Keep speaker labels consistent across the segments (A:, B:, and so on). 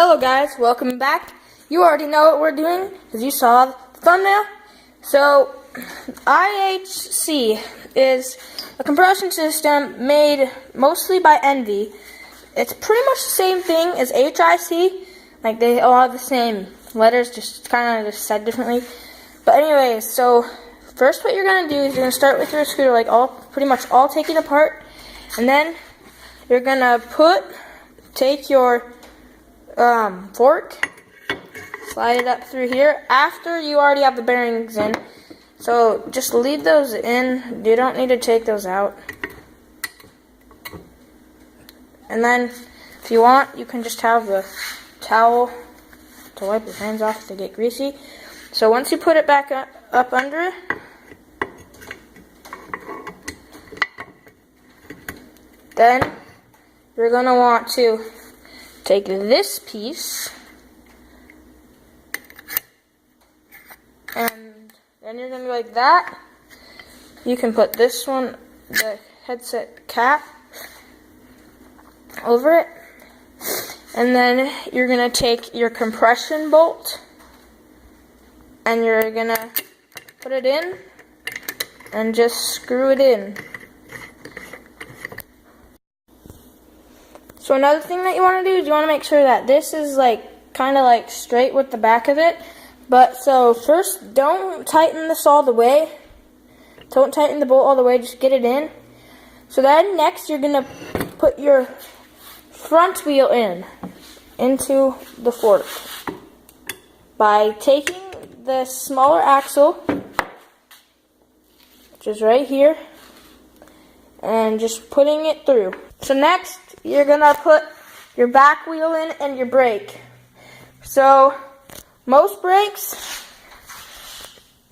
A: Hello guys, welcome back. You already know what we're doing because you saw the thumbnail. So IHC is a compression system made mostly by Envy. It's pretty much the same thing as HIC. Like they all have the same letters, just kind of just said differently. But anyways, so first what you're going to do is you're going to start with your scooter, like pretty much all take it apart. And then you're going to take your fork, slide it up through here after you already have the bearings in. So just leave those in. You don't need to take those out. And then if you want, you can just have the towel to wipe your hands off if they get greasy. So once you put it back up under, then you're going to want to take this piece, and then you're going to go like that. You can put this one, the headset cap, over it, and then you're going to take your compression bolt, and you're going to put it in, and just screw it in. So another thing that you want to do is you want to make sure that this is kind of straight with the back of it. But so first, don't tighten this all the way. Don't tighten the bolt all the way, just get it in. So then next you're going to put your front wheel into the fork by taking the smaller axle, which is right here, and just putting it through. So next, you're going to put your back wheel in and your brake. So most brakes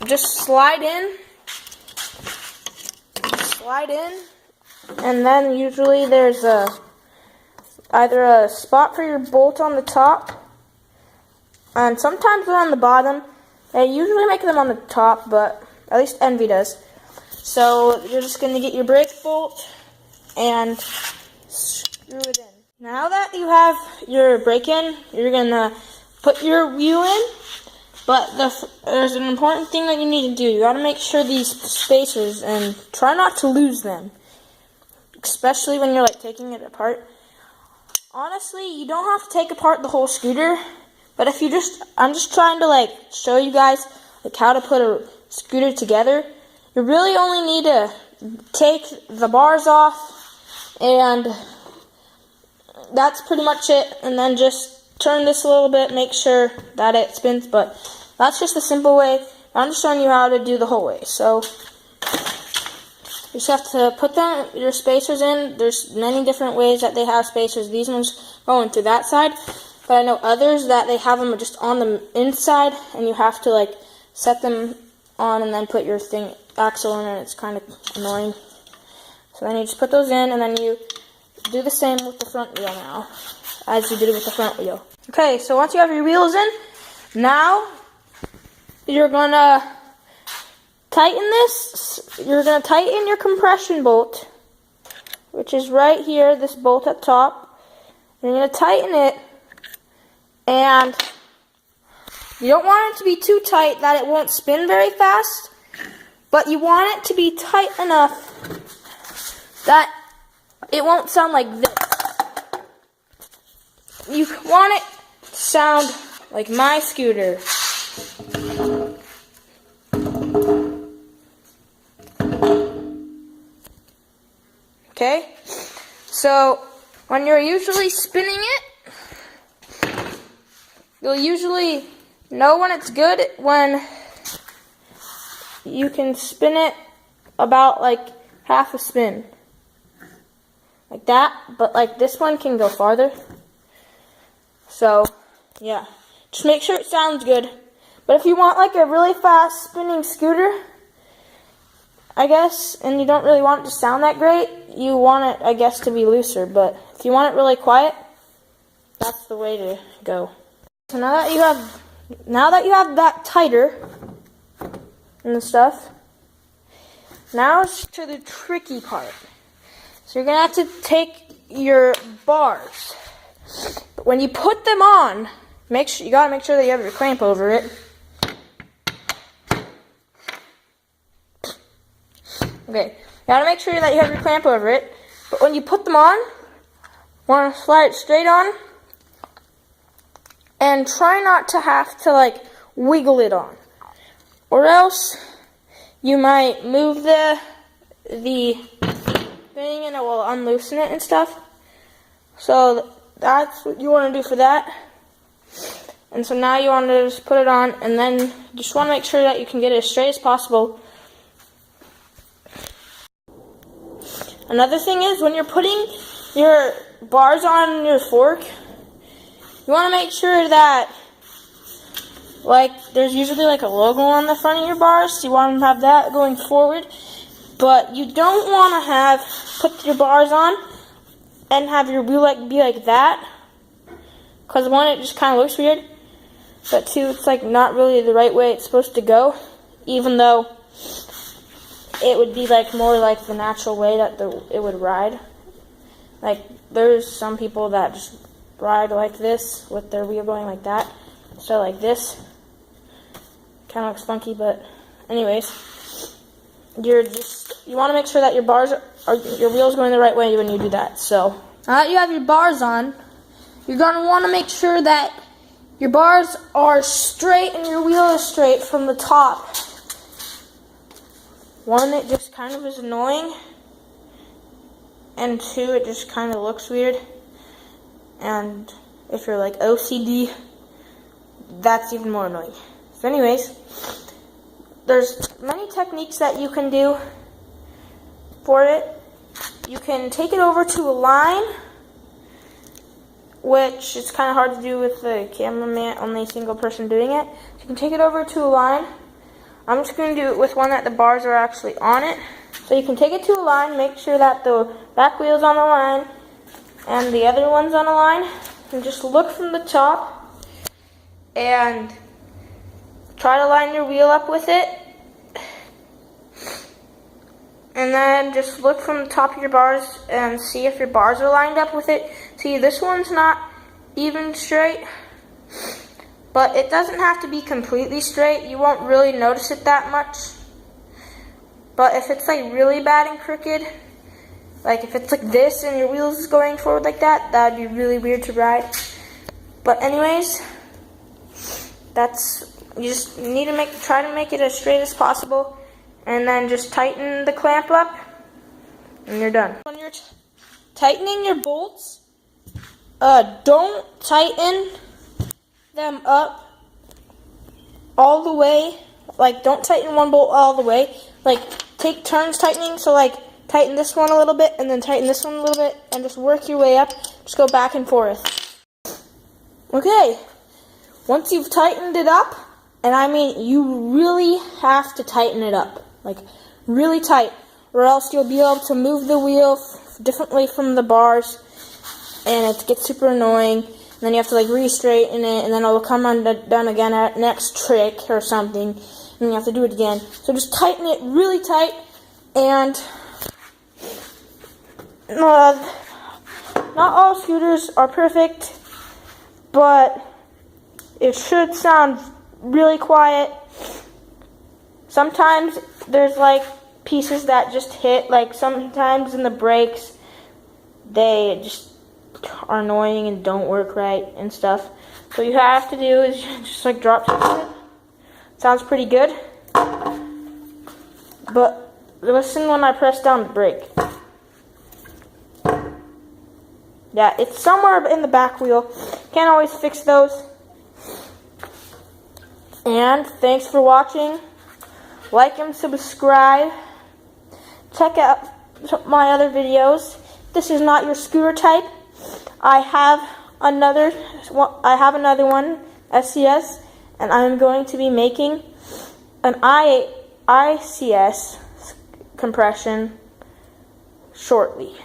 A: just slide in, and then usually there's either a spot for your bolt on the top, and sometimes they're on the bottom. They usually make them on the top, but at least Envy does. So you're just going to get your brake bolt and screw it in. Now that you have your brake in, you're going to put your wheel in, but there's an important thing that you need to do. You got to make sure these spacers, and try not to lose them, especially when you're taking it apart. Honestly, you don't have to take apart the whole scooter, but if you I'm just trying to show you guys how to put a scooter together. You really only need to take the bars off, and that's pretty much it. And then just turn this a little bit, make sure that it spins. But that's just a simple way. I'm just showing you how to do the whole way. So you just have to put your spacers in. There's many different ways that they have spacers. These ones going through that side, but I know others that they have them just on the inside, and you have to set them on and then put your axle in, and it's kind of annoying. So then you just put those in, and then you do the same with the front wheel now, as you did with the front wheel. Okay, so once you have your wheels in, now you're going to tighten this. You're going to tighten your compression bolt, which is right here, this bolt at top. You're going to tighten it, and you don't want it to be too tight that it won't spin very fast, but you want it to be tight enough that it won't sound like this. You want it to sound like my scooter. Okay? So when you're usually spinning it, you'll usually know when it's good when you can spin it about half a spin. Like that, but this one can go farther. So, yeah. Just make sure it sounds good. But if you want a really fast spinning scooter, I guess, and you don't really want it to sound that great, you want it, I guess, to be looser. But if you want it really quiet, that's the way to go. So now that you have that tighter and stuff, now it's to the tricky part. So you're going to have to take your bars. when you put them on, you gotta make sure that you have your clamp over it. Okay, you gotta make sure that you have your clamp over it. But when you put them on, want to slide it straight on, and try not to have to like wiggle it on, or else you might move the thing and it will unloosen it and stuff. So that's what you want to do for that. And so now you want to just put it on, and then you just want to make sure that you can get it as straight as possible. Another thing is, when you're putting your bars on your fork, you want to make sure that, like, there's usually like a logo on the front of your bars, so you want to have that going forward. But you don't want to put your bars on and have your wheel be like that, because one, it just kind of looks weird, but two, it's like not really the right way it's supposed to go, even though it would be like more like the natural way that it would ride. Like, there's some people that just ride like this with their wheel going like that, so like this. Kind of looks funky, but anyways, you want to make sure that your bars your wheel's going the right way when you do that. So now that you have your bars on, you're gonna want to make sure that your bars are straight and your wheel is straight from the top. One, it just kind of is annoying, and two, it just kind of looks weird. And if you're like OCD, that's even more annoying. So anyways, there's many techniques that you can do for it. You can take it over to a line, which is kind of hard to do with the cameraman, only a single person doing it. So you can take it over to a line. I'm just going to do it with one that the bars are actually on it. So you can take it to a line, make sure that the back wheel's on the line and the other one's on the line, and just look from the top and try to line your wheel up with it. And then just look from the top of your bars and see if your bars are lined up with it. See, this one's not even straight, but it doesn't have to be completely straight. You won't really notice it that much. But if it's like really bad and crooked, like if it's like this and your wheels is going forward like that, that would be really weird to ride. But anyways, you just need to try to make it as straight as possible, and then just tighten the clamp up, and you're done. When you're tightening your bolts, don't tighten them up all the way. Like, don't tighten one bolt all the way. Like, take turns tightening. So like, tighten this one a little bit, and then tighten this one a little bit, and just work your way up. Just go back and forth. Okay, once you've tightened it up, and I mean, you really have to tighten it up, like really tight, or else you'll be able to move the wheel differently from the bars, and it gets super annoying. And then you have to like re-straighten it, and then it'll come undone again at next trick or something, and then you have to do it again. So just tighten it really tight, and not all scooters are perfect, but it should sound really quiet. Sometimes there's like pieces that just hit, like sometimes in the brakes they just are annoying and don't work right and stuff. So what you have to do is just like drop it. Sounds pretty good, but listen when I press down the brake. Yeah, it's somewhere in the back wheel. Can't always fix those. And thanks for watching. Like and subscribe. Check out my other videos. This is not your scooter type. I have another one, SCS, and I'm going to be making an ICS compression shortly.